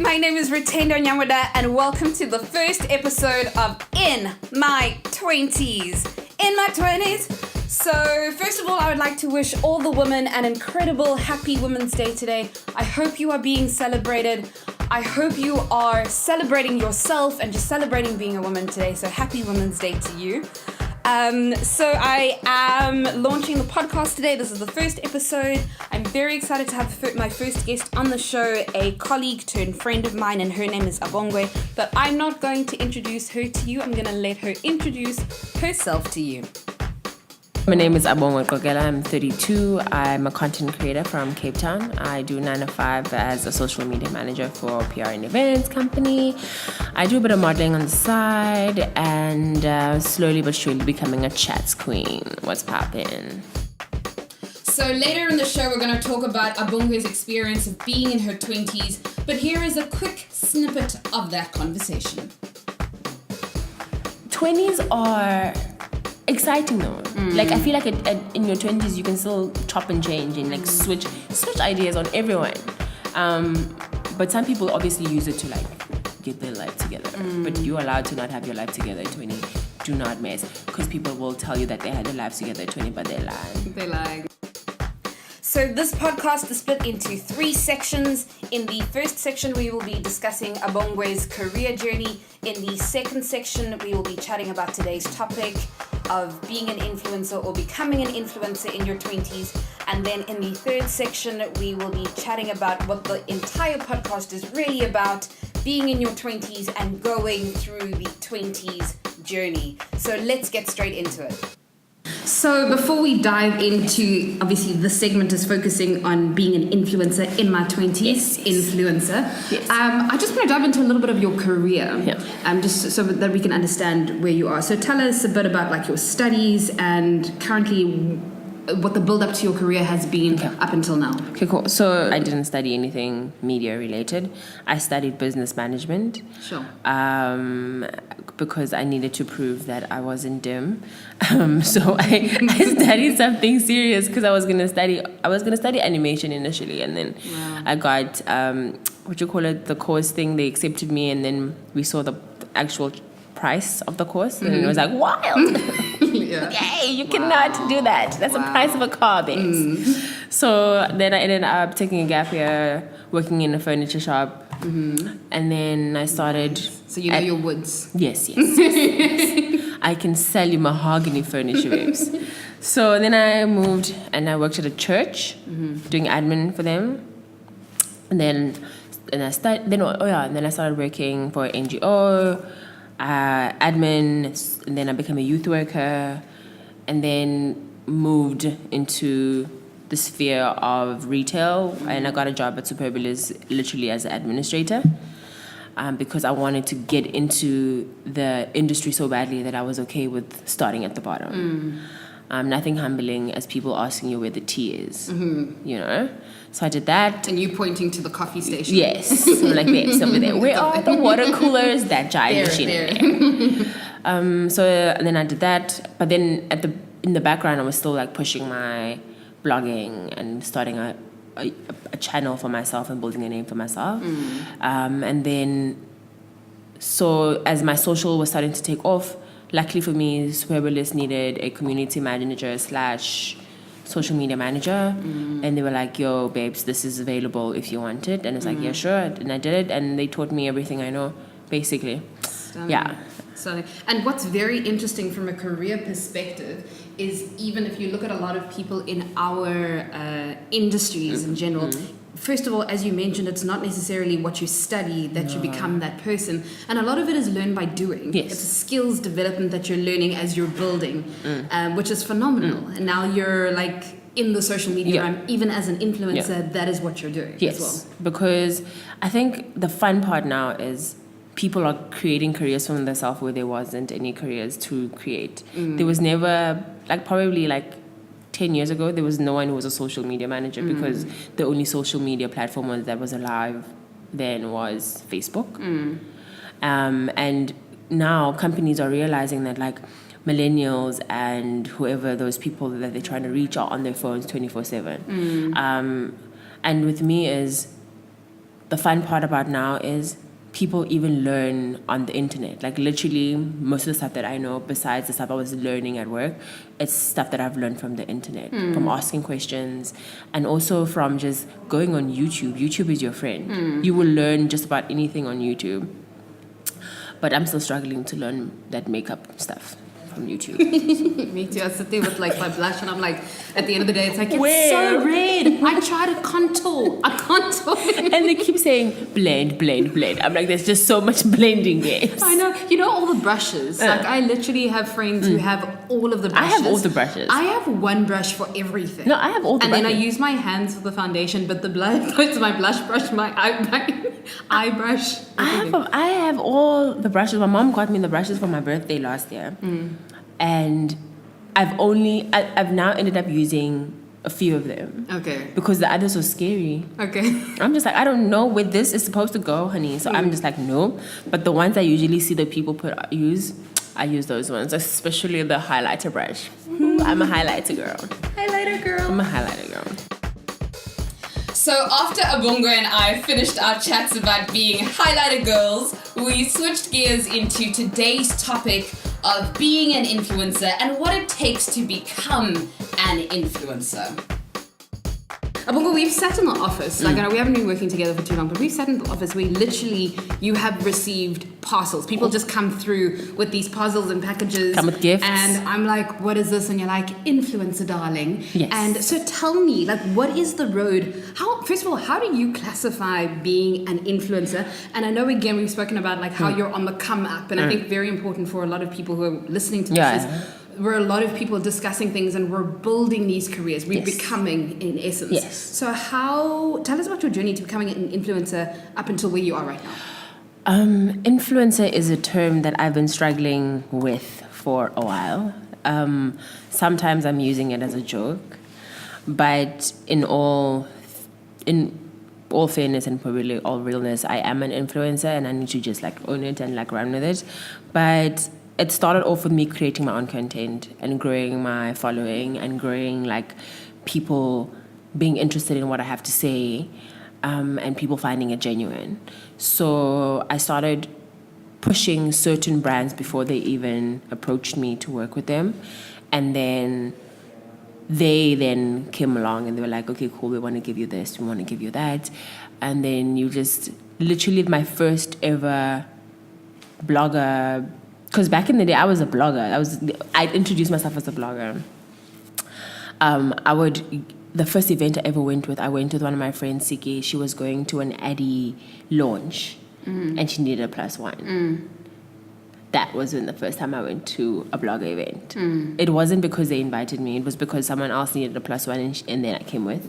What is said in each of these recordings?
My name is Retained Onyamwada and welcome to the first episode of In My 20s. In my 20s. So first of all, I would like to wish all the women an incredible Happy Women's Day today. I hope you are being celebrated. I hope you are celebrating yourself and just celebrating being a woman today. So Happy Women's Day to you. So I am launching the podcast today. This is the first episode. I'm very excited to have my first guest on the show, a colleague turned friend of mine, and her name is Abongwe. But I'm not going to introduce her to you. I'm going to let her introduce herself to you. My name is Abongwe Qokela. I'm 32. I'm a content creator from Cape Town. I do 9 to 5 as a social media manager for a PR and events company. I do a bit of modeling on the side and slowly but surely becoming a chats queen. What's poppin'? So later in the show, we're going to talk about Abongwe's experience of being in her 20s. But here is a quick snippet of that conversation. 20s are exciting though. Like I feel like in your 20s you can still chop and change and like switch ideas on everyone. But some people obviously use it to like get their life together. But you're allowed to not have your life together at 20. Do not mess, because people will tell you that they had their lives together at 20, but they're lying. They're lying. So this podcast is split into 3 sections. In the first section, we will be discussing Abongwe's career journey. In the second section, we will be chatting about today's topic of being an influencer or becoming an influencer in your 20s. And then in the third section, we will be chatting about what the entire podcast is really about, being in your 20s and going through the 20s journey. So let's get straight into it. So before we dive into, obviously this segment is focusing on being an influencer in my 20s, yes. Influencer. Yes. I just want to dive into a little bit of your career, yeah. Just so that we can understand where you are. So tell us a bit about like your studies and currently what the build up to your career has been up until now. Okay, cool. So I didn't study anything media related. I studied business management. Sure. Because I needed to prove that I wasn't dim. So I studied something serious because I was gonna study animation initially, and then I got the course thing. They accepted me, and then we saw the actual price of the course, and it was like wild. Yay, you cannot do that. That's the price of a car, babes. So then I ended up taking a gap year, working in a furniture shop, and then I started. So you know your woods. Yes. I can sell you mahogany furniture, babes. So then I moved and I worked at a church, doing admin for them, and then I started working for an NGO. Admin, and then I became a youth worker, and then moved into the sphere of retail, and I got a job at Superbalist literally as an administrator, because I wanted to get into the industry so badly that I was okay with starting at the bottom. Nothing humbling as people asking you where the tea is, you know? So I did that. And you pointing to the coffee station. Yes. I'm like, babes, over there. Where are the water coolers? That giant machine in there. So and then I did that. But then in the background, I was still like pushing my blogging and starting a channel for myself and building a name for myself. And then, so as my social was starting to take off, luckily for me, Superbalist needed a community manager / social media manager, and they were like, yo babes, this is available if you want it, and it's like, yeah, sure. And I did it, and they taught me everything I know, basically. Stunning. Yeah. So, and what's very interesting from a career perspective is, even if you look at a lot of people in our industries in general, first of all, as you mentioned, it's not necessarily what you study that you become that person. And a lot of it is learned by doing. Yes. It's a skills development that you're learning as you're building, which is phenomenal. And now you're like in the social media realm, even as an influencer, that is what you're doing as well. Because I think the fun part now is people are creating careers from themselves where there wasn't any careers to create. There was never, probably 10 years ago, there was no one who was a social media manager because the only social media platform that was alive then was Facebook. And now companies are realizing that millennials and whoever those people that they're trying to reach are on their phones 24/7. And with me is the fun part about now is people even learn on the internet. Like literally most of the stuff that I know, besides the stuff I was learning at work, it's stuff that I've learned from the internet, from asking questions, and also from just going on YouTube. YouTube is your friend. You will learn just about anything on YouTube. But I'm still struggling to learn that makeup stuff from YouTube. Me too. I sit there with like my blush and I'm like, at the end of the day, it's like, it's Where? so red. I try to contour. I contour. And they keep saying blend, blend, blend. I'm like, there's just so much blending there. I know. You know all the brushes. Like I literally have friends who have all of the brushes. I have all the brushes. I have one brush for everything. No, I have all the brushes. And then I use my hands for the foundation, but the blush, it's my blush brush, my eye brush. I have all the brushes. My mom got me the brushes for my birthday last year. And I've now ended up using a few of them. Okay. Because the others were scary. Okay. I'm just like, I don't know where this is supposed to go, honey. So I'm just like, no. But the ones I usually see that people use, I use those ones, especially the highlighter brush. I'm a highlighter girl. Highlighter girl. I'm a highlighter girl. So after Abongwe and I finished our chats about being highlighter girls, we switched gears into today's topic of being an influencer and what it takes to become an influencer. Abongwe, we've sat in the office, like I know we haven't been working together for too long, but we've sat in the office where literally you have received parcels. People just come through with these parcels and packages. Come with gifts. And I'm like, what is this? And you're like, influencer, darling. Yes. And so tell me, like, what is the road? First of all, how do you classify being an influencer? And I know, again, we've spoken about like how you're on the come up. And I think very important for a lot of people who are listening to this is we're a lot of people discussing things and we're building these careers. We're becoming, in essence. Yes. So tell us about your journey to becoming an influencer up until where you are right now. Influencer is a term that I've been struggling with for a while. Sometimes I'm using it as a joke, but in all fairness and probably all realness, I am an influencer and I need to just like own it and like run with it. But it started off with me creating my own content and growing my following and growing like people being interested in what I have to say, and people finding it genuine. So I started pushing certain brands before they even approached me to work with them. And then they then came along and they were like, okay, cool, we want to give you this, we want to give you that. And then you just literally my first ever blogger, because back in the day I was a blogger. I introduced myself as a blogger. The first event I ever went with one of my friends, Siki. She was going to an Addy launch and she needed a +1. That was when the first time I went to a blogger event. It wasn't because they invited me. It was because someone else needed a +1 and then I came with.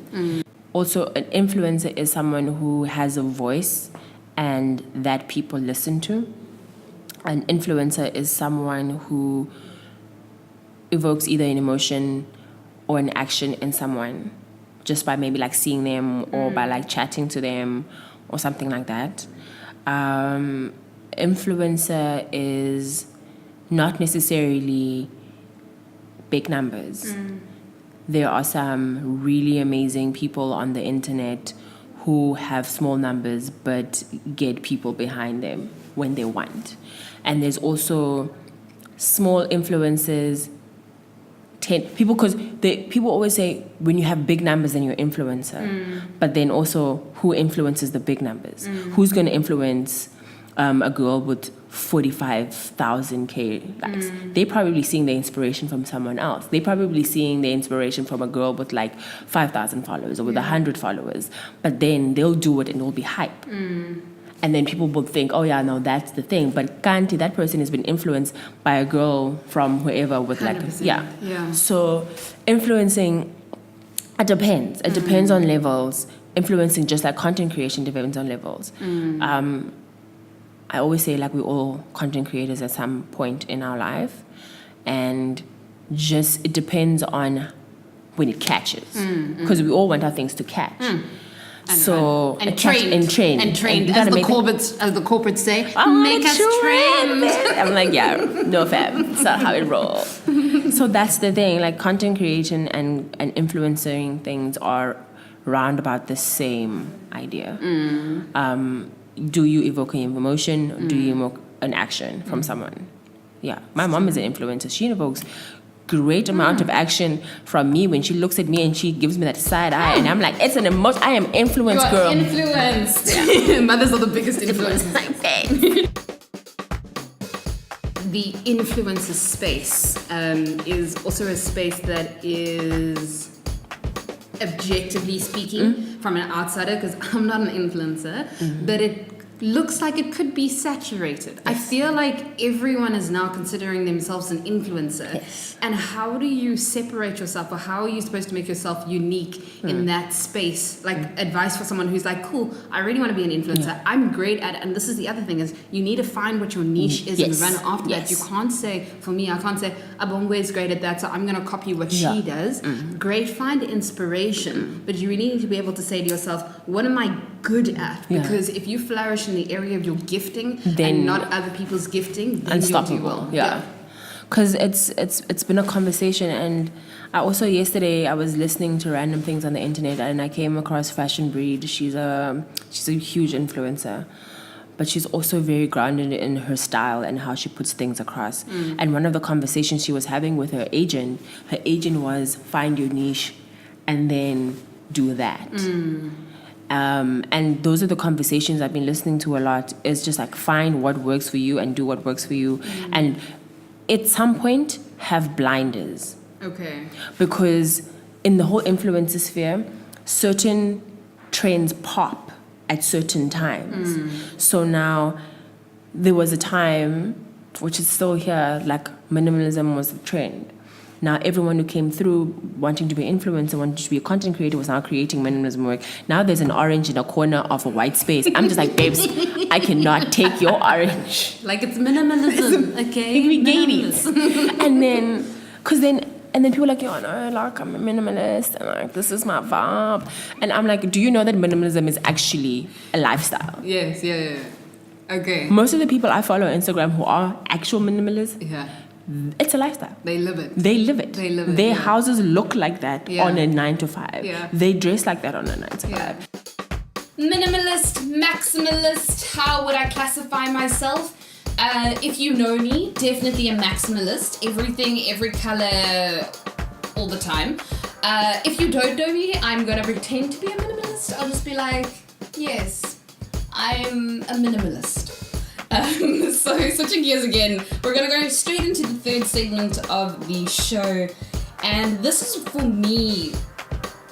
Also, an influencer is someone who has a voice and that people listen to. An influencer is someone who evokes either an emotion or an action in someone just by maybe like seeing them or by like chatting to them or something like that. Influencer is not necessarily big numbers. There are some really amazing people on the internet who have small numbers but get people behind them when they want. And there's also small influencers, people, because people always say when you have big numbers then you're influencer. But then also who influences the big numbers? Who's going to influence a girl with 45,000 likes? They're probably seeing the inspiration from someone else. They're probably seeing the inspiration from a girl with like 5,000 followers or with 100 followers. But then they'll do it and it'll be hype. And then people will think, oh yeah, no, that's the thing. But Kanti, that person has been influenced by a girl from wherever with 100%. Yeah. So influencing, it depends. It depends on levels. Influencing, just like content creation, depends on levels. I always say like we're all content creators at some point in our life. And just, it depends on when it catches. Because we all want our things to catch. And trained, as the corporates say, make us trend. I'm like, yeah, no fam, it's not how it rolls. So that's the thing, like content creation and influencing things are round about the same idea. Do you evoke an emotion? Or do you evoke an action from someone? Yeah, my mom is an influencer. She evokes great amount of action from me when she looks at me and she gives me that side eye, and I'm like, it's an emotion. I am influenced, girl. Influenced. Yeah. Mothers are the biggest influencers. The influencer space is also a space that is, objectively speaking, from an outsider, because I'm not an influencer, but it looks like it could be saturated. Yes. I feel like everyone is now considering themselves an influencer. Yes. And how do you separate yourself, or how are you supposed to make yourself unique in that space? Like advice for someone who's like, cool, I really want to be an influencer. Yeah. I'm great at it. And this is the other thing, is you need to find what your niche is and run after that. You can't say, for me, I can't say, Abongwe is great at that, so I'm going to copy what she does. Great, find inspiration. But you really need to be able to say to yourself, what am I good at? Because if you flourish in the area of your gifting and not other people's gifting, then unstoppable. You'll do well. Yeah. Because it's been a conversation, and I also yesterday I was listening to random things on the internet, and I came across Fashion Breed. She's a huge influencer, but she's also very grounded in her style and how she puts things across. And one of the conversations she was having with her agent was, find your niche and then do that. And those are the conversations I've been listening to a lot. It's just like, find what works for you and do what works for you. And at some point, have blinders. Okay. Because in the whole influencer sphere, certain trends pop at certain times. So now, there was a time, which is still here, like minimalism was the trend. Now, everyone who came through wanting to be an influencer, wanting to be a content creator, was now creating minimalism work. Now there's an orange in a corner of a white space. I'm just like, babes, I cannot take your orange. Like, it's minimalism, okay? And then people are like, yo, no, like, I'm a minimalist, and like, this is my vibe. And I'm like, do you know that minimalism is actually a lifestyle? Yes, yeah. Okay. Most of the people I follow on Instagram who are actual minimalists, it's a lifestyle. They live it. Their houses look like that on a 9 to 5. Yeah. They dress like that on a 9 to 5. Minimalist, maximalist, how would I classify myself? If you know me, definitely a maximalist. Everything, every color, all the time. If you don't know me, I'm gonna pretend to be a minimalist. I'll just be like, yes, I'm a minimalist. So switching gears again, we're gonna go straight into the third segment of the show, and this is, for me,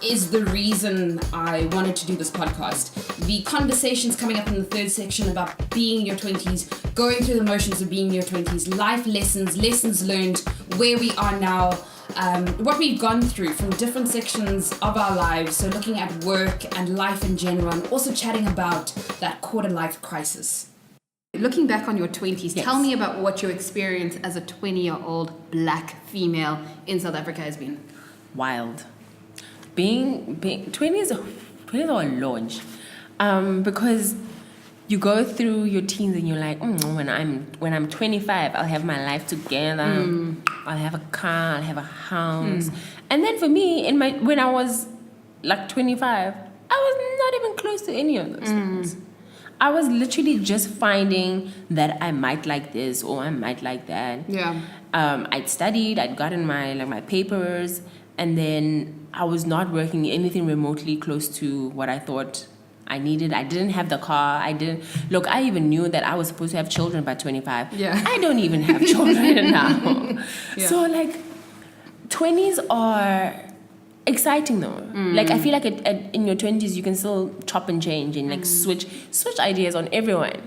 is the reason I wanted to do this podcast. The conversations coming up in the third section about being in your 20s, going through the motions of being in your 20s, life lessons learned, where we are now, what we've gone through from different sections of our lives, so looking at work and life in general, and also chatting about that quarter-life crisis. Looking back on your 20s, tell me about what your experience as a 20-year-old black female in South Africa has been. Wild. Being 20s are a launch, because you go through your teens and you're like, when I'm 25, I'll have my life together. I'll have a car, I'll have a house. And then for me, when I was like 25, I was not even close to any of those things. I was literally just finding that I might like this or I might like that. Yeah. I'd studied, I'd gotten my papers, and then I was not working anything remotely close to what I thought I needed. I didn't have the car. I even knew that I was supposed to have children by 25. Yeah. I don't even have children now. Yeah. So 20s are exciting though. Like, I feel like in your 20s you can still chop and change and switch ideas on everyone.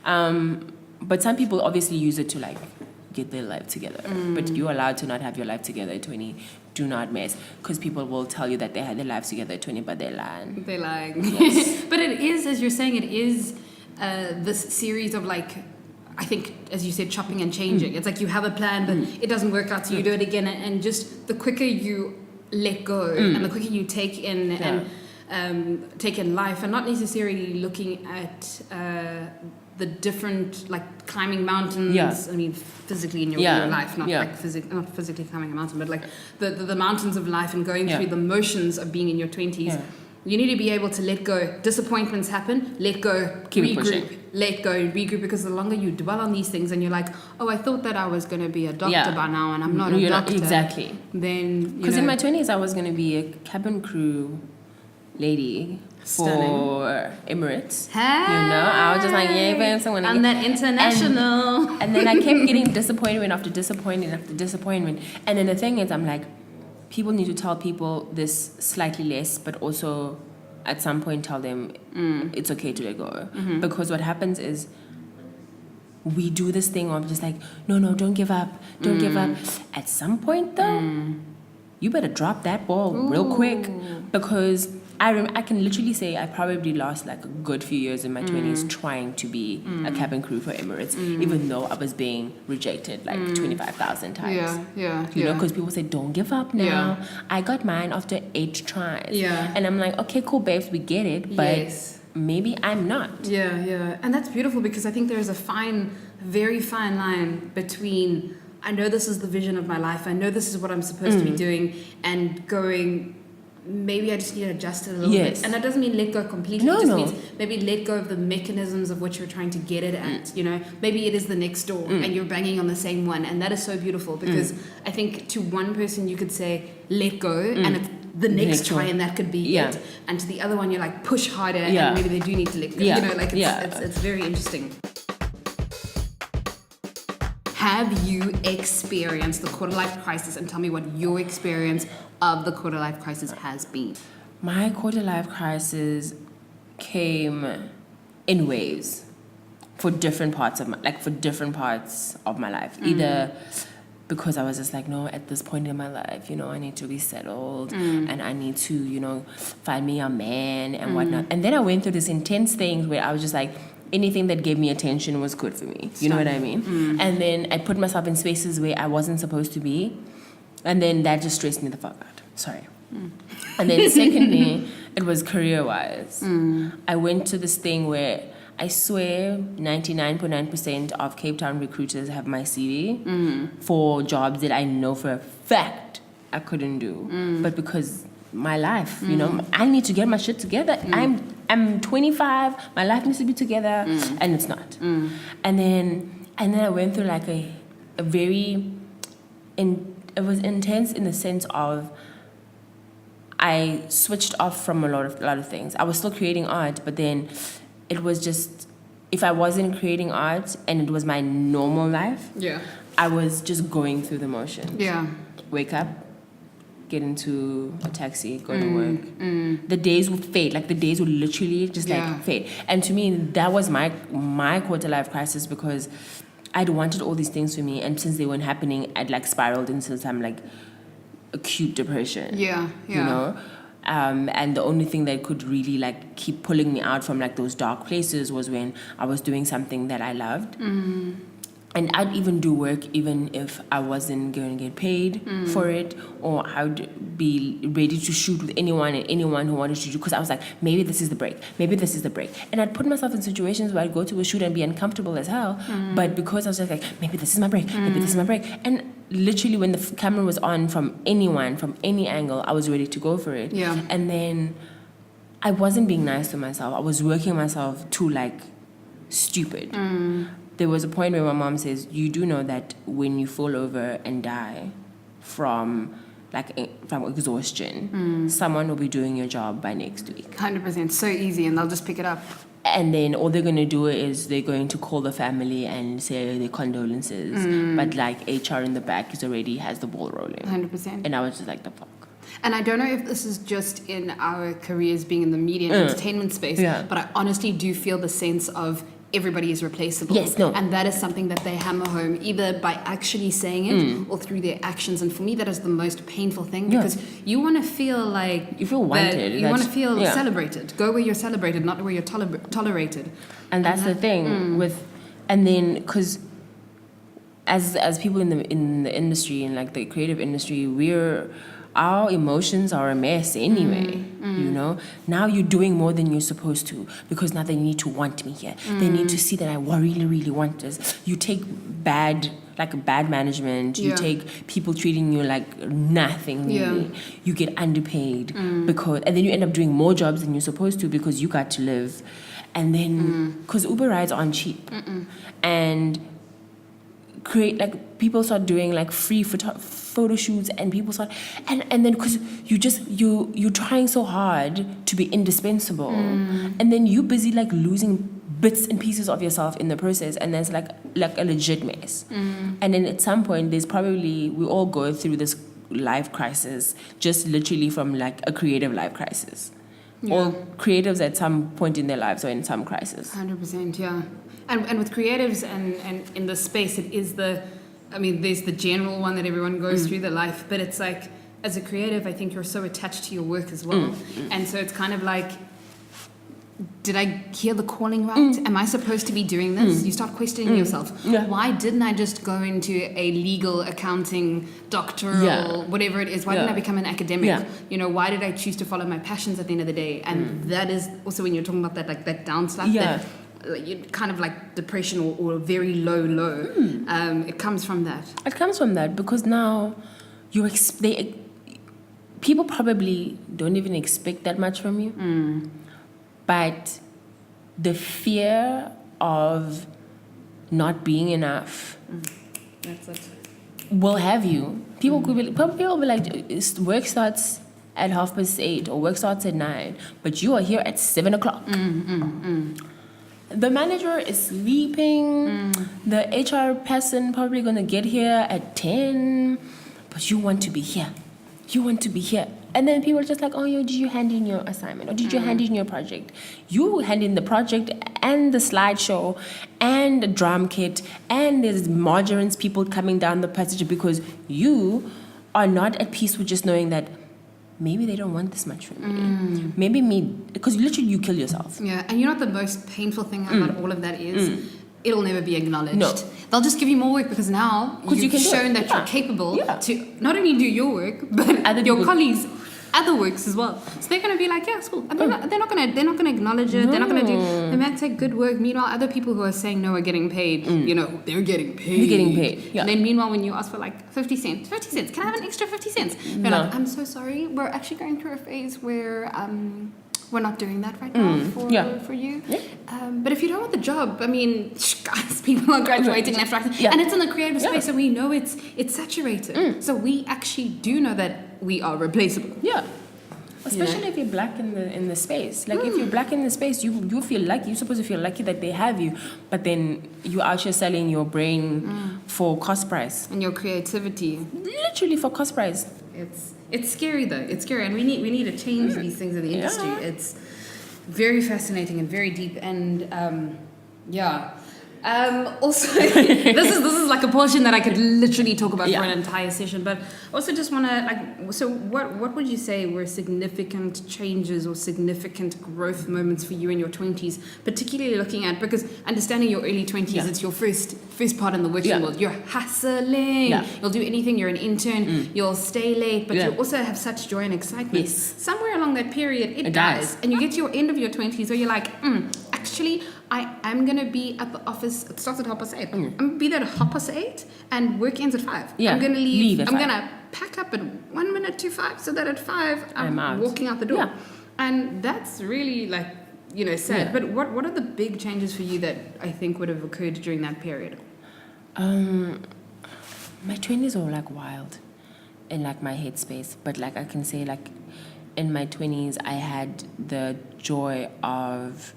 But some people obviously use it to get their life together. But you're allowed to not have your life together at 20. Do not mess, because people will tell you that they had their lives together at 20, but they're lying. They're lying. Yes. But it is, as you're saying, it is this series of I think, as you said, chopping and changing. It's like you have a plan, but it doesn't work out, so you do it again. And just the quicker you let go and the quicker you take in and take in life, and not necessarily looking at the different, climbing mountains. Yeah. I mean, physically in your life, not not physically climbing a mountain, but the mountains of life and going through the motions of being in your 20s. You need to be able to let go. Disappointments happen. Let go. Keep regroup. pushing. Let go and regroup, because the longer you dwell on these things and you're like, oh, I thought that I was going to be a doctor by now and I'm not a doctor. Exactly. Then, because in my 20s, I was going to be a cabin crew lady for Emirates. Hey. I was just like, yeah, but someone on that international. And then I kept getting disappointment after disappointment after disappointment. And then the thing is, I'm like, people need to tell people this slightly less, but also at some point tell them it's okay to let go. Because what happens is we do this thing of just like, no, don't give up. Don't give up. At some point, though, you better drop that ball real quick, because I can literally say I probably lost like a good few years in my 20s trying to be a cabin crew for Emirates, even though I was being rejected like 25,000 times. Yeah. You know, because people say, don't give up now. Yeah. I got mine after 8 tries. Yeah. And I'm like, okay, cool, babes, we get it, but maybe I'm not. Yeah. And that's beautiful, because I think there's a very fine line between, I know this is the vision of my life, I know this is what I'm supposed to be doing, and going, maybe I just need to adjust it a little bit. And that doesn't mean let go completely. It just means maybe let go of the mechanisms of which you're trying to get it at. You know, maybe it is the next door and you're banging on the same one. And that is so beautiful, because I think to one person you could say, let go, and it's the next try, and that could be it. And to the other one, you're like, push harder, and maybe they do need to let go. You know, like it's very interesting. Have you experienced the quarter-life crisis? And tell me what your experience of the quarter-life crisis has been. My quarter-life crisis came in waves for different parts of my life. Either because I was just like, no, at this point in my life, I need to be settled and I need to, find me a man and whatnot. And then I went through this intense thing where I was just like, anything that gave me attention was good for me. You know what I mean? And then I put myself in spaces where I wasn't supposed to be. And then that just stressed me the fuck out. Sorry. And then secondly, it was career-wise. I went to this thing where I swear 99.9% of Cape Town recruiters have my CV for jobs that I know for a fact I couldn't do. But because my life, I need to get my shit together. I'm 25, my life needs to be together, and it's not. And then I went through like a very, it was intense in the sense of I switched off from a lot of things. I was still creating art, but then it was just, if I wasn't creating art and it was my normal life, I was just going through the motions. Wake up, get into a taxi, go to work. The days would fade. Like the days would literally just like fade. And to me, that was my quarter life crisis, because I'd wanted all these things for me, and since they weren't happening, I'd like spiraled into some like acute depression. You know? And the only thing that could really like keep pulling me out from like those dark places was when I was doing something that I loved. And I'd even do work even if I wasn't going to get paid for it, or I'd be ready to shoot with anyone who wanted to do, because I was like, maybe this is the break. And I'd put myself in situations where I'd go to a shoot and be uncomfortable as hell, but because I was just like, maybe this is my break, And literally when the camera was on from anyone, from any angle, I was ready to go for it. And then I wasn't being nice to myself. I was working myself to like stupid. There was a point where my mom says, you do know that when you fall over and die from exhaustion, someone will be doing your job by next week. 100%. So easy, and they'll just pick it up. And then all they're going to do is they're going to call the family and say their condolences. But like HR in the back has the ball rolling. 100%. And I was just like, the fuck. And I don't know if this is just in our careers being in the media and entertainment space, but I honestly do feel the sense of everybody is replaceable. And that is something that they hammer home, either by actually saying it or through their actions. And for me, that is the most painful thing, because you want to feel like you feel wanted. You want to feel celebrated. Go where you're celebrated, not where you're tolerated. And that's the thing and then because as people in the industry and like the creative industry, our emotions are a mess anyway. You know, now you're doing more than you're supposed to because now they need to want me here. They need to see that I really, really want this. You take bad management. You take people treating you like nothing. Really. You get underpaid and then you end up doing more jobs than you're supposed to because you got to live. And then because Uber rides aren't cheap, and people start doing like free photo shoots, and people start and then because you're trying so hard to be indispensable, and then you're busy like losing bits and pieces of yourself in the process, and there's like a legit mess. And then at some point we all go through this life crisis, just literally from like a creative life crisis. All creatives at some point in their lives are in some crisis. 100%, yeah. And with creatives and in the space, it is there's the general one that everyone goes through the life, but it's like, as a creative, I think you're so attached to your work as well. And so it's kind of like, did I hear the calling right? Am I supposed to be doing this? You start questioning yourself. Why didn't I just go into a legal, accounting, doctoral, whatever it is? Why didn't I become an academic? You know, why did I choose to follow my passions at the end of the day? And that is also when you're talking about that, like that downslap, that you kind of like depression or a very low. It comes from that. It comes from that because now people probably don't even expect that much from you. But the fear of not being enough will have you. People will be like, work starts at 8:30 or work starts at 9, but you are here at 7 o'clock. The manager is sleeping. The HR person probably gonna get here at 10, but you want to be here. You want to be here. And then people are just like, oh, did you hand in your assignment? Or did you hand in your project? You hand in the project and the slideshow and the drum kit, and there's margarines people coming down the passage because you are not at peace with just knowing that maybe they don't want this much from me. Maybe because literally you kill yourself. Yeah, and you know what the most painful thing about all of that is? It'll never be acknowledged. No. They'll just give you more work because now you've shown that you're capable to not only do your work, but your colleagues' other works as well. So they're going to be like, yeah, it's cool. And they're not going to acknowledge it. No. They're not going to do. They might take good work. Meanwhile, other people who are saying no are getting paid. You know, they're getting paid. They're getting paid. Yeah. And then meanwhile, when you ask for like 50 cents, can I have an extra 50 cents? They're like, I'm so sorry. We're actually going through a phase where we're not doing that right now for you. Yeah. But if you don't want the job, I mean, guys, people are graduating left, right, and it's in the creative space, and we know it's saturated. So we actually do know that we are replaceable. Yeah. Especially if you're black in the space. Like if you're black in the space, you feel lucky. You're supposed to feel lucky that they have you, but then you're out here selling your brain for cost price and your creativity, literally for cost price. It's scary though. It's scary, and we need to change these things in the industry. Yeah. It's very fascinating and very deep, and also, this is like a portion that I could literally talk about for an entire session. But also, just want to so what would you say were significant changes or significant growth moments for you in your 20s, particularly looking at, because understanding your early 20s, it's your first part in the working world. You're hustling. You'll do anything. You're an intern. You'll stay late, but you also have such joy and excitement. Yes. Somewhere along that period, it dies, and you get to your end of your 20s where you're like, actually, I am going to be at the office. It starts at 8:30. I'm going to be there at 8:30 and work ends at 5. Yeah, I'm going to leave. I'm 5. going to pack up at 1 minute to 5 so that at 5 I'm walking out the door. Yeah. And that's really sad. Yeah. But what are the big changes for you that I think would have occurred during that period? My 20s were like wild in like my headspace. But like I can say like in my 20s I had the joy of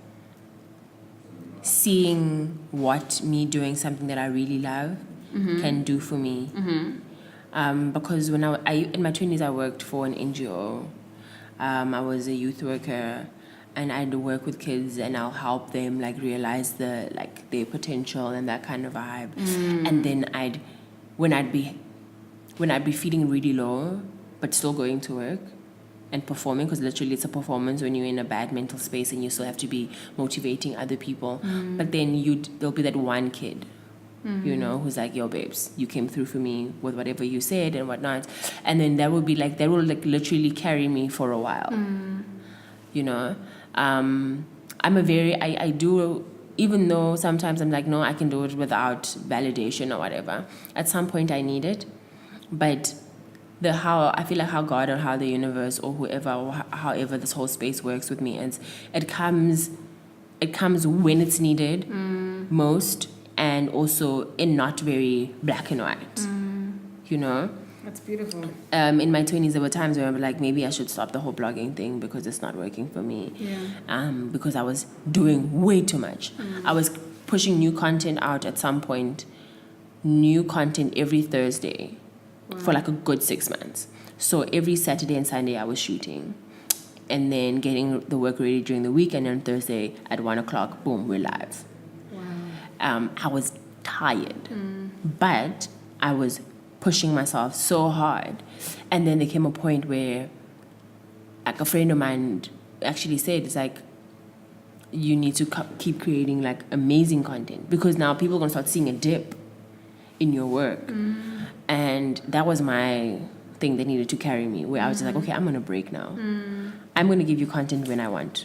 seeing what me doing something that I really love can do for me. Because when I in my 20s I worked for an NGO. I was a youth worker, and I'd work with kids and I'll help them like realize their potential and that kind of vibe. And then when I'd be feeling really low but still going to work and performing, because literally it's a performance when you're in a bad mental space and you still have to be motivating other people. But then there'll be that one kid you know, who's like, yo, babes, you came through for me with whatever you said and whatnot. And then that will be like, that will like literally carry me for a while, you know. I do, even though sometimes I'm like, no, I can do it without validation or whatever. At some point I need it. But I feel like how God or how the universe or whoever or however this whole space works with me is it comes when it's needed most, and also in not very black and white, you know. That's beautiful. In my 20s, there were times where I was like, maybe I should stop the whole blogging thing because it's not working for me. Because I was doing way too much. I was pushing new content out at some point, new content every Thursday for like a good 6 months. So every Saturday and Sunday I was shooting and then getting the work ready during the week, and then Thursday at 1 o'clock, boom, we're live. I was tired, but I was pushing myself so hard. And then there came a point where like a friend of mine actually said, it's like, you need to keep creating like amazing content, because now people are going to start seeing a dip in your work. And that was my thing that needed to carry me, where I was just like, okay, I'm going to break now. I'm going to give you content when I want.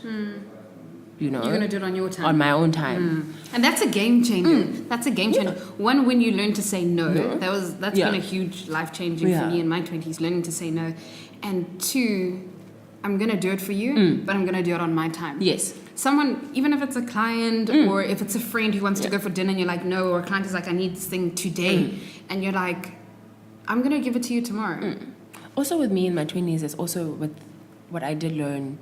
You know, you're going to do it on your time. On my own time. And that's a game changer. That's a game changer. One, when you learn to say no. That's been a huge life changing for me in my 20s, learning to say no. And two, I'm going to do it for you, but I'm going to do it on my time. Yes. Someone, even if it's a client or if it's a friend who wants to go for dinner and you're like, no, or a client is like, I need this thing today. And you're like, I'm going to give it to you tomorrow. Also with me in my 20s, it's also with what I did learn,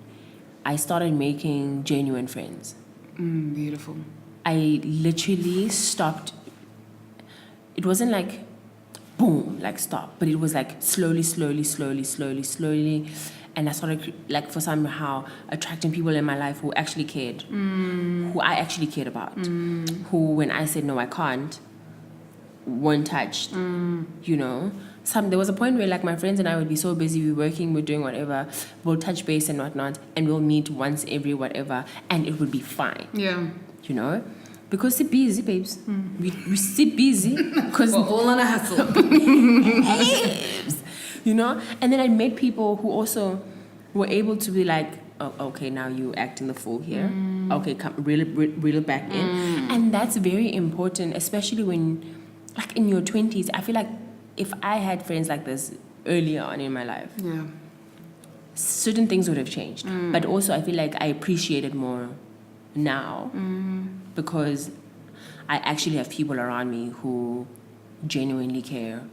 I started making genuine friends. Beautiful. I literally stopped. It wasn't like, boom, like stop. But it was like slowly. And I started like for somehow attracting people in my life who actually cared. Who I actually cared about. Who, when I said, no, I can't, weren't touched. You know? There was a point where like my friends and I would be so busy, we're working, we're doing whatever, we'll touch base and whatnot, and we'll meet once every whatever, and it would be fine. Yeah. You know? Because we're busy, babes. We sit busy. Because we're all on a hustle. Babes. You know? And then I met people who also were able to be like, oh, okay, now you acting the fool here. Okay, come reel it back in. And that's very important, especially when, like in your 20s, I feel like if I had friends like this earlier on in my life, certain things would have changed. But also I feel like I appreciate it more now because I actually have people around me who genuinely care,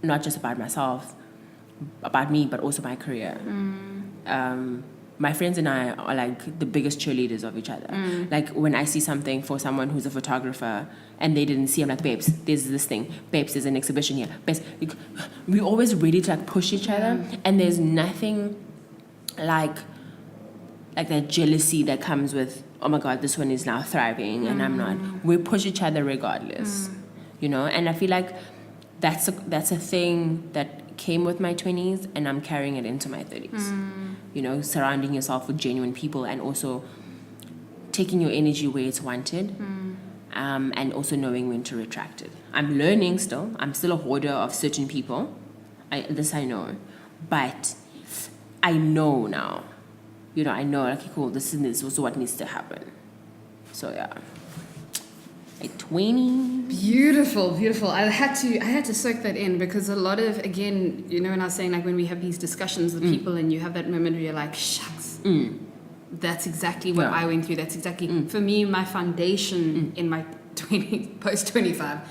not just about myself, about me, but also my career. My friends and I are like the biggest cheerleaders of each other. Like when I see something for someone who's a photographer and they didn't see, I'm like, babes, there's this thing. Babes, there's an exhibition here. Babes, we're always ready to like push each other. And there's nothing like that jealousy that comes with, oh my God, this one is now thriving and I'm not. We push each other regardless, you know? And I feel like that's a thing that came with my 20s and I'm carrying it into my 30s. You know, surrounding yourself with genuine people and also taking your energy where it's wanted, and also knowing when to retract it. I'm learning still. I'm still a hoarder of certain people. I know. But I know now. You know, I know, okay, cool, this is also what needs to happen. So, yeah. Like 20. Beautiful. I had to soak that in because a lot of, again, you know, when I was saying like when we have these discussions with people and you have that moment where you're like, shucks, that's exactly what I went through. That's exactly, for me, my foundation in my post 25,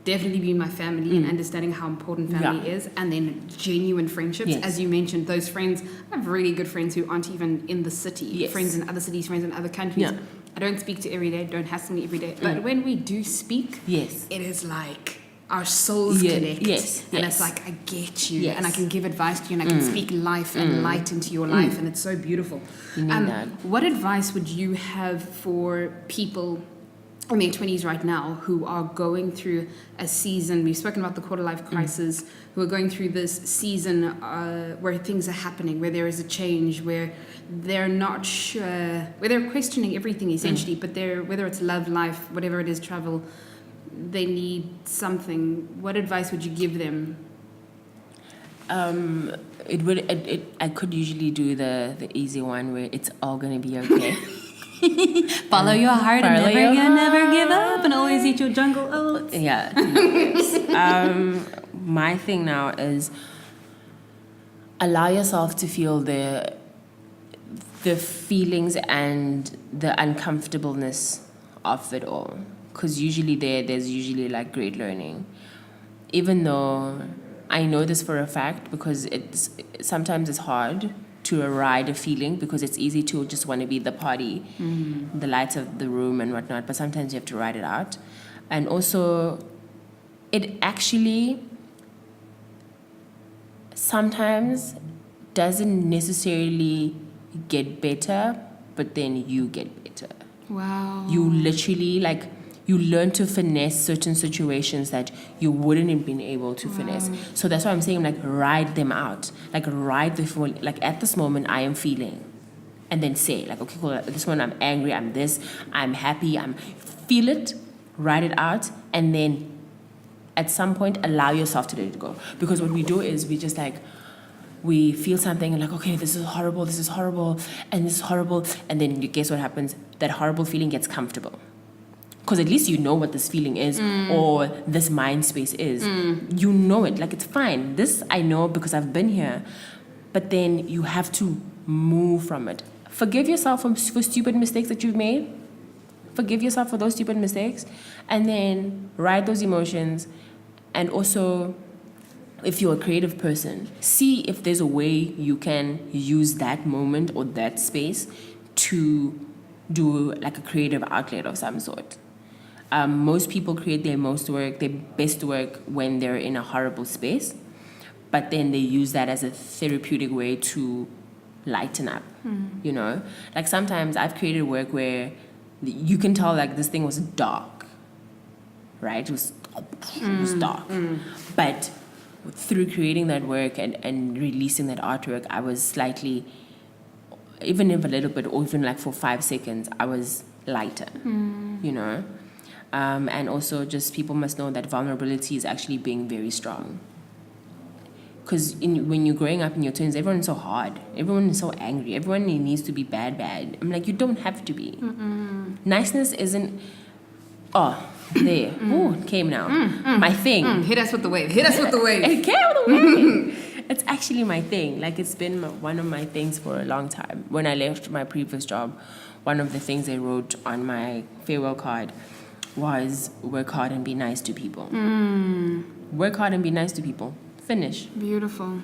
definitely being my family and understanding how important family is, and then genuine friendships. Yes. As you mentioned, those friends, I have really good friends who aren't even in the city, friends in other cities, friends in other countries. Yeah. I don't speak to every day, don't hassle me every day. But when we do speak, it is like our souls connect. And it's like, I get you. And I can give advice to you and I can speak life and light into your life. And it's so beautiful. You need that. What advice would you have for people in their 20s right now who are going through a season, we've spoken about the quarter life crisis, who are going through this season where things are happening, where there is a change, where they're not sure, where they're questioning everything essentially, but whether it's love, life, whatever it is, travel, they need something, what advice would you give them? I could usually do the easy one where it's all gonna be okay. Follow your heart and never give up and always eat your jungle oats. Yeah. My thing now is allow yourself to feel the feelings and the uncomfortableness of it all, because usually there's usually like great learning. Even though I know this for a fact, because sometimes it's hard to ride a feeling, because it's easy to just want to be the party, the lights of the room and whatnot, but sometimes you have to ride it out. And also, it actually sometimes doesn't necessarily get better, but then you get better. Wow. You literally, like, you learn to finesse certain situations that you wouldn't have been able to finesse. So that's why I'm saying, like, ride them out. Like, ride the feeling. Like, at this moment, I am feeling. And then say, like, okay, cool, at this moment, I'm angry, I'm this, I'm happy, feel it, ride it out, and then at some point, allow yourself to let it go. Because what we do is we just, like, we feel something and like, okay, this is horrible, and this is horrible, and then you guess what happens? That horrible feeling gets comfortable. Because at least you know what this feeling is or this mind space is. You know it, like, it's fine. This I know because I've been here. But then you have to move from it. Forgive yourself for stupid mistakes that you've made. Forgive yourself for those stupid mistakes. And then ride those emotions. And also, if you're a creative person, see if there's a way you can use that moment or that space to do like a creative outlet of some sort. Most people create their best work when they're in a horrible space, but then they use that as a therapeutic way to lighten up, you know? Like sometimes I've created work where you can tell like this thing was dark, right? It was dark. But through creating that work and releasing that artwork, I was slightly, even if a little bit, or even like for 5 seconds, I was lighter, you know? And also just people must know that vulnerability is actually being very strong. Because when you're growing up in your 20s, everyone's so hard. Everyone is so angry. Everyone needs to be bad. I'm like, you don't have to be. Niceness isn't, there. Oh, it came now. My thing. Hit us with the wave. It came with the wave. It's actually my thing. Like, it's been one of my things for a long time. When I left my previous job, one of the things I wrote on my farewell card was work hard and be nice to people. Work hard and be nice to people. Finish. Beautiful.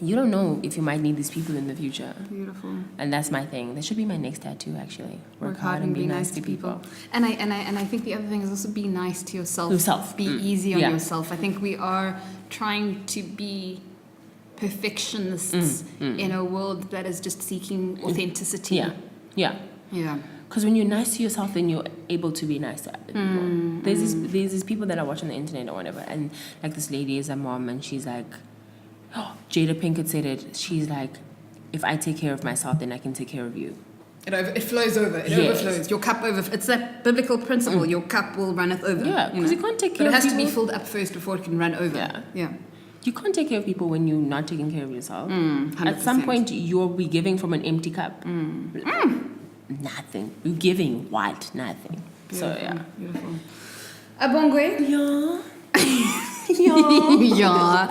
You don't know if you might need these people in the future. Beautiful. And that's my thing. That should be my next tattoo, actually. Work hard and be nice to people. And I think the other thing is also be nice to yourself. Be easy on yourself. I think we are trying to be perfectionists in a world that is just seeking authenticity. Yeah. Because when you're nice to yourself, then you're able to be nice to other people. There's these people that I watch on the internet or whatever, and like this lady is a mom, and she's like, Jada Pinkett said it. She's like, if I take care of myself, then I can take care of you. It flows over. It overflows. Your cup over. It's that biblical principle. Your cup will runneth over. Yeah, because you can't take care of people. But it has to be filled up first before it can run over. Yeah. You can't take care of people when you're not taking care of yourself. 100%. At some point, you'll be giving from an empty cup. Nothing. You're giving what? Nothing. Beautiful. So, yeah. Beautiful. Abongwe? Yeah. Yeah.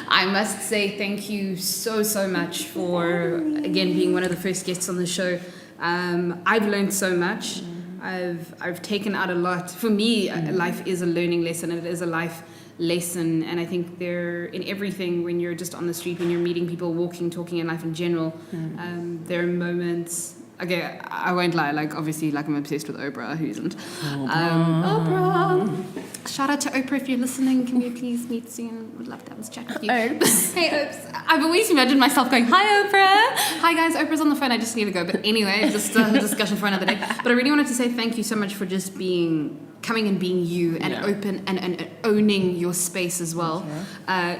I must say thank you so much for, again, being one of the first guests on the show. I've learned so much. I've taken out a lot. For me, life is a learning lesson. It is a life lesson. And I think there, in everything, when you're just on the street, when you're meeting people, walking, talking in life in general, there are moments... Okay, I won't lie, like, obviously, like, I'm obsessed with Oprah, who isn't? Oprah! Shout out to Oprah if you're listening. Can we please meet soon? Would love to have this chat with you. Oops. Hey, Oops. I've always imagined myself going, hi, Oprah! Hi, guys, Oprah's on the phone, I just need to go. But anyway, just a discussion for another day. But I really wanted to say thank you so much for just coming and being you and open and owning your space as well.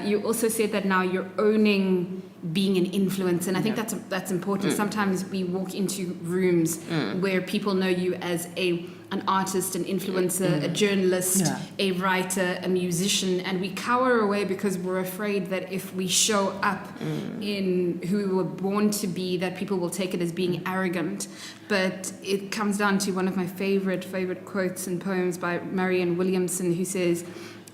You also said that now you're owning being an influencer, and I think that's important. Sometimes we walk into rooms where people know you as a an artist, an influencer, a journalist, a writer, a musician, and we cower away because we're afraid that if we show up in who we were born to be, that people will take it as being arrogant. But it comes down to one of my favorite quotes and poems by Marianne Williamson, who says,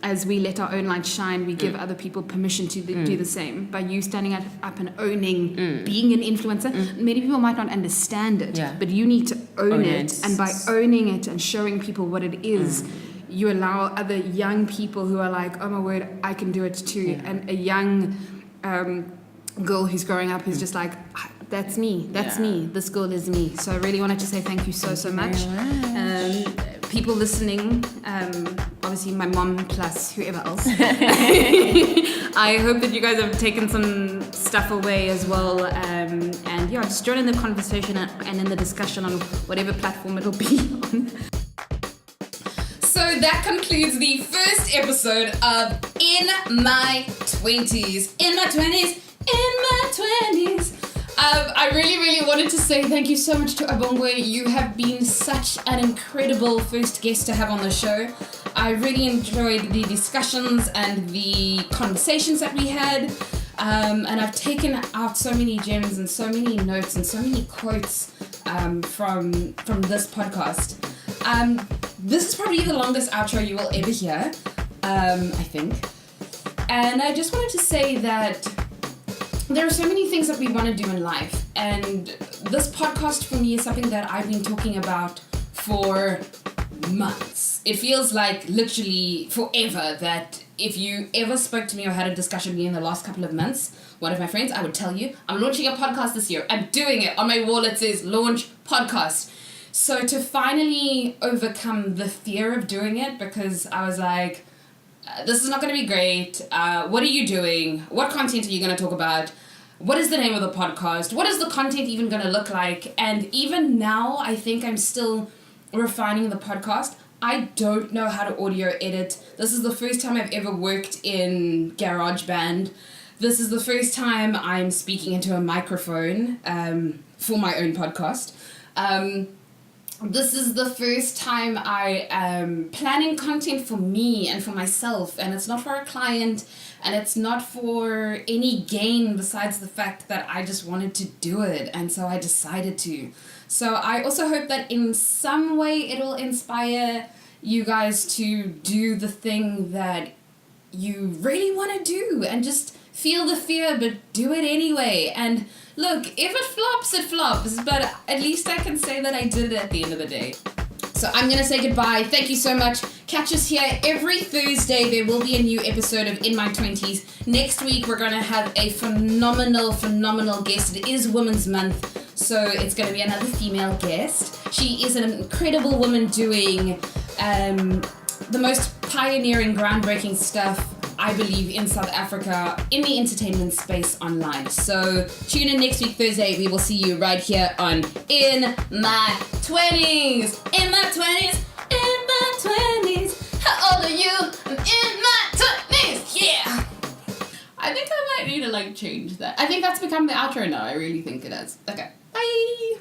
as we let our own light shine, we give other people permission to do the same. By you standing up and owning being an influencer, many people might not understand it, but you need to own it. And by owning it and showing people what it is, you allow other young people who are like, oh my word, I can do it too. And a young girl who's growing up who's just like, that's me, this girl is me. So I really wanted to say thank you so much. People listening, obviously my mom plus whoever else. I hope that you guys have taken some stuff away as well. And just join in the conversation and in the discussion on whatever platform it'll be on. So that concludes the first episode of In My 20s. In my 20s. I really wanted to say thank you so much to Abongwe. You have been such an incredible first guest to have on the show. I really enjoyed the discussions and the conversations that we had. And I've taken out so many gems and so many notes and so many quotes from this podcast. This is probably the longest outro you will ever hear, I think. And I just wanted to say that there are so many things that we want to do in life, and this podcast for me is something that I've been talking about for months. It feels like literally forever that if you ever spoke to me or had a discussion with me in the last couple of months, one of my friends, I would tell you, I'm launching a podcast this year. I'm doing it. On my wall it says launch podcast. So to finally overcome the fear of doing it, because I was like, this is not going to be great. What are you doing? What content are you going to talk about? What is the name of the podcast? What is the content even going to look like? And even now, I think I'm still refining the podcast. I don't know how to audio edit. This is the first time I've ever worked in GarageBand. This is the first time I'm speaking into a microphone for my own podcast. This is the first time I am planning content for me and for myself, and it's not for a client, and it's not for any gain besides the fact that I just wanted to do it, and so I decided to. So I also hope that in some way it'll inspire you guys to do the thing that you really want to do, and just feel the fear, but do it anyway. And look, if it flops, it flops, but at least I can say that I did it at the end of the day. So I'm going to say goodbye. Thank you so much. Catch us here every Thursday. There will be a new episode of In My 20s. Next week, we're going to have a phenomenal guest. It is Women's Month, so it's going to be another female guest. She is an incredible woman doing the most pioneering, groundbreaking stuff, I believe, in South Africa, in the entertainment space online. So tune in next week, Thursday. We will see you right here on In My 20s. In my 20s. In my 20s. How old are you? I'm in my 20s. Yeah. I think I might need to change that. I think that's become the outro now. I really think it is. Okay. Bye.